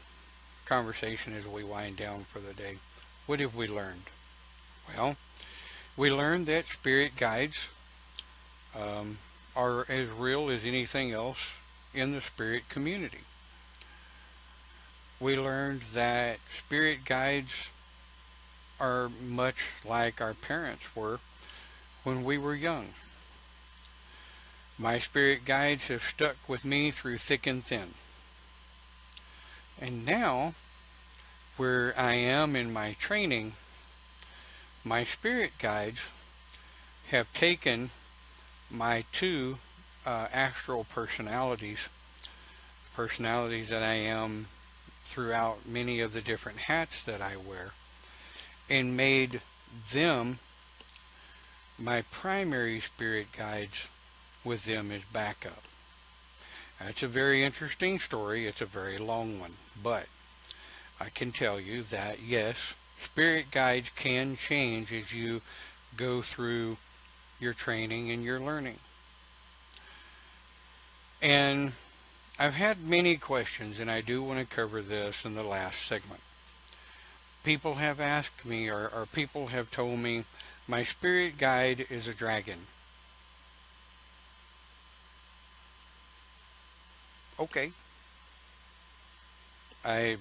conversation as we wind down for the day, what have we learned? Well, we learned that spirit guides um, are as real as anything else in the spirit community. We learned that spirit guides are much like our parents were when we were young. My spirit guides have stuck with me through thick and thin. And now, where I am in my training, my spirit guides have taken my two astral personalities that I am throughout many of the different hats that I wear, and made them my primary spirit guides with them as backup. That's a very interesting story. It's a very long one, but I can tell you that yes, spirit guides can change as you go through your training and your learning. And I've had many questions, and I do want to cover this in the last segment. People have asked me, or people have told me, my spirit guide is a dragon. Okay, I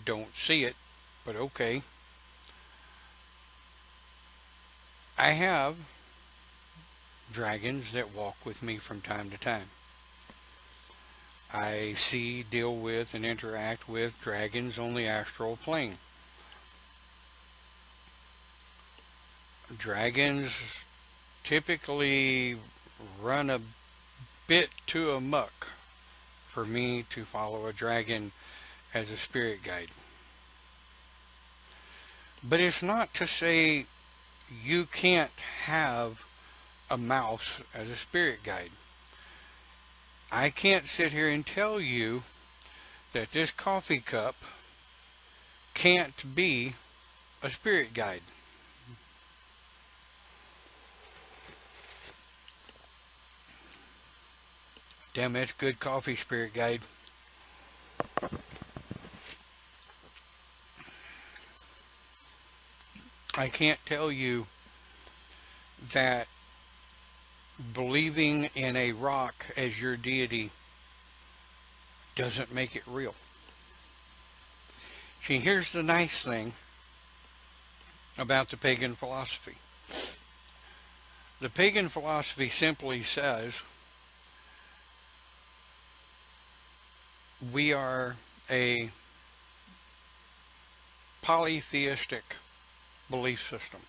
don't see it, but okay. I have dragons that walk with me from time to time. I see, deal with, and interact with dragons on the astral plane. Dragons typically run a bit too amok for me to follow a dragon as a spirit guide. But it's not to say you can't have a mouse as a spirit guide. I can't sit here and tell you that this coffee cup can't be a spirit guide. Damn, that's good coffee, spirit guide. I can't tell you that believing in a rock as your deity doesn't make it real. See, here's the nice thing about the pagan philosophy. The pagan philosophy simply says we are a polytheistic belief system.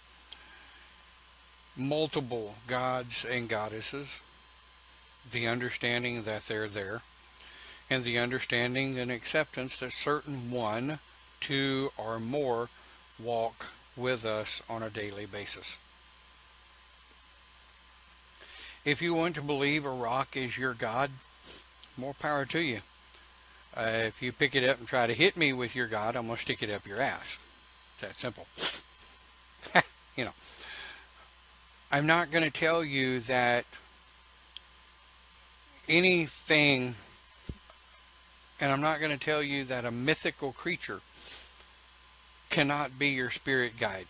Multiple gods and goddesses, the understanding that they're there, and the understanding and acceptance that certain one, two, or more walk with us on a daily basis. If you want to believe a rock is your God, more power to you. If you pick it up and try to hit me with your God, I'm going to stick it up your ass. It's that simple. You know, I'm not going to tell you that anything, and I'm not going to tell you that a mythical creature cannot be your spirit guide.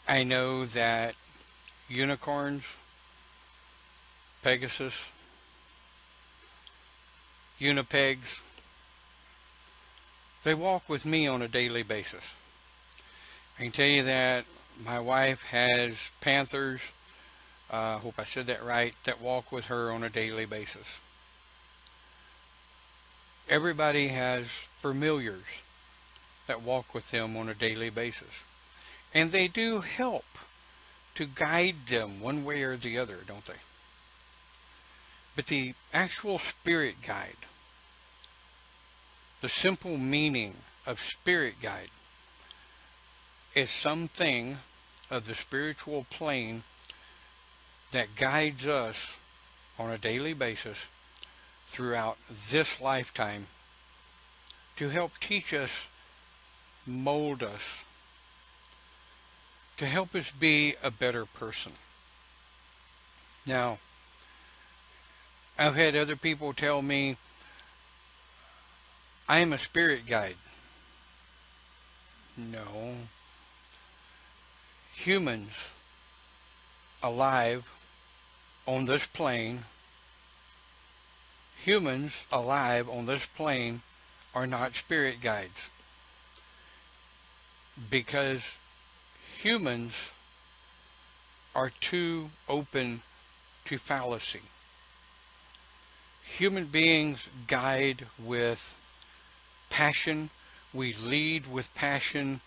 I know that unicorns, Pegasus, unipegs, they walk with me on a daily basis. I can tell you that my wife has panthers, I hope I said that right, that walk with her on a daily basis. Everybody has familiars that walk with them on a daily basis. And they do help to guide them one way or the other, don't they? But the actual spirit guide, the simple meaning of spirit guide, is something of the spiritual plane that guides us on a daily basis throughout this lifetime to help teach us, mold us, to help us be a better person. Now, I've had other people tell me, I am a spirit guide. No. Humans alive on this plane, are not spirit guides, because humans are too open to fallacy. Human beings guide with passion. We lead with passion.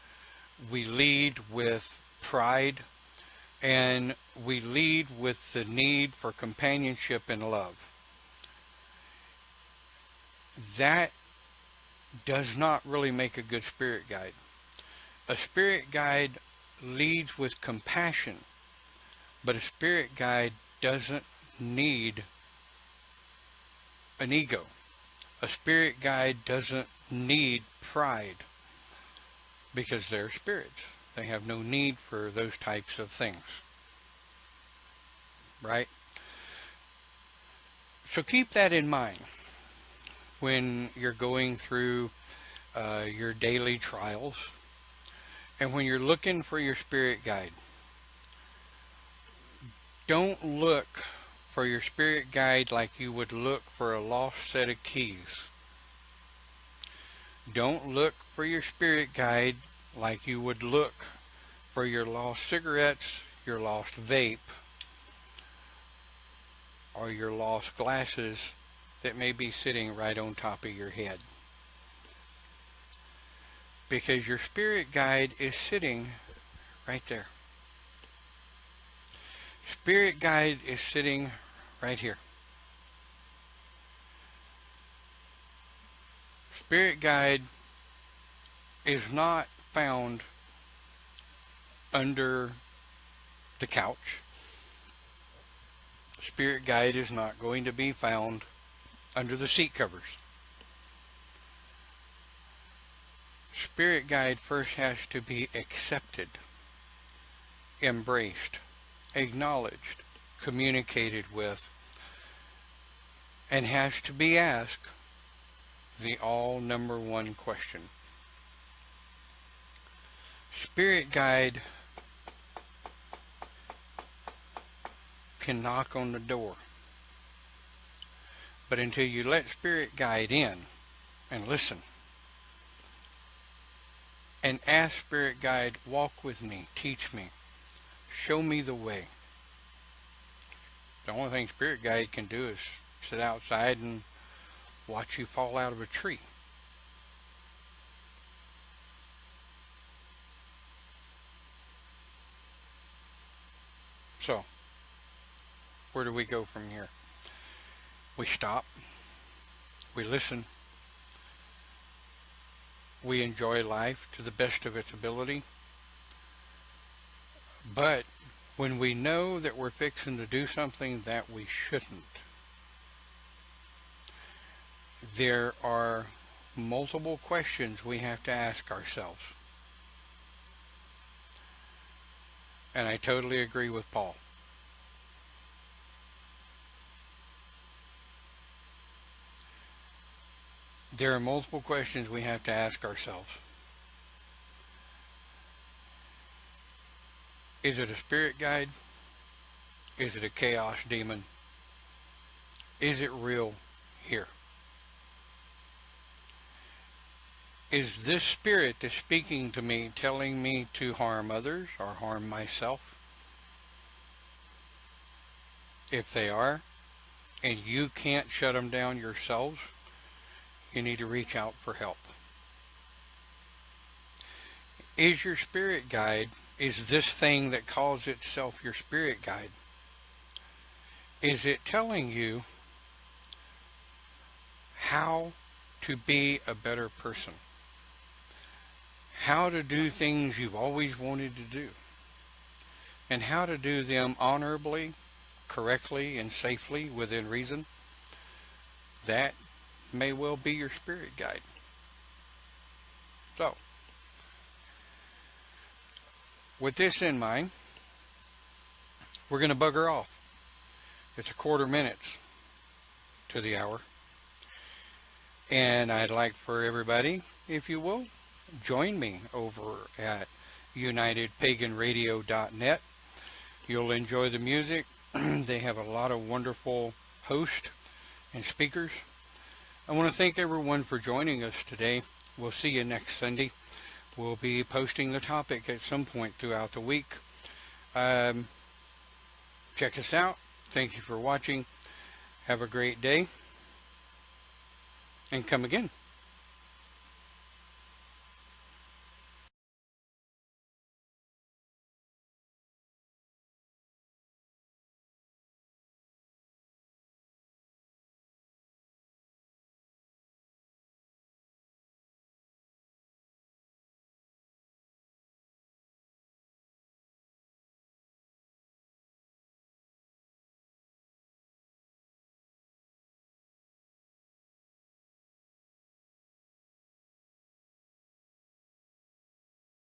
We lead with pride. And we lead with the need for companionship and love. That does not really make a good spirit guide. A spirit guide leads with compassion, but a spirit guide doesn't need an ego. A spirit guide doesn't need pride, because they're spirits. They have no need for those types of things. Right? So keep that in mind when you're going through your daily trials, and when you're looking for your spirit guide. Don't look for your spirit guide like you would look for a lost set of keys. Don't look for your spirit guide like you would look for your lost cigarettes, your lost vape, or your lost glasses that may be sitting right on top of your head. Because your spirit guide is sitting right there. Spirit guide is sitting right here. Spirit guide is not found under the couch. Spirit guide is not going to be found under the seat covers. Spirit guide first has to be accepted, embraced, acknowledged, communicated with, and has to be asked the number one question. Spirit guide can knock on the door, but until you let spirit guide in and listen and ask spirit guide, walk with me, teach me, show me the way. The only thing spirit guide can do is sit outside and watch you fall out of a tree. So, where do we go from here? We stop. We listen. We enjoy life to the best of its ability. But when we know that we're fixing to do something that we shouldn't, there are multiple questions we have to ask ourselves. And I totally agree with Paul. There are multiple questions we have to ask ourselves. Is it a spirit guide? Is it a chaos demon? Is it real here? Is this spirit that's speaking to me telling me to harm others or harm myself? If they are, and you can't shut them down yourselves, you need to reach out for help. Is your spirit guide, is this thing that calls itself your spirit guide, is it telling you how to be a better person? how to do things you've always wanted to do, and how to do them honorably, correctly, and safely within reason, that may well be your spirit guide. So, with this in mind, we're going to bugger off. It's a quarter minutes to the hour. And I'd like for everybody, if you will, join me over at UnitedPaganRadio.net. You'll enjoy the music. They have a lot of wonderful hosts and speakers. I want to thank everyone for joining us today. We'll see you next Sunday. We'll be posting the topic at some point throughout the week. Check us out. Thank you for watching. Have a great day. And come again.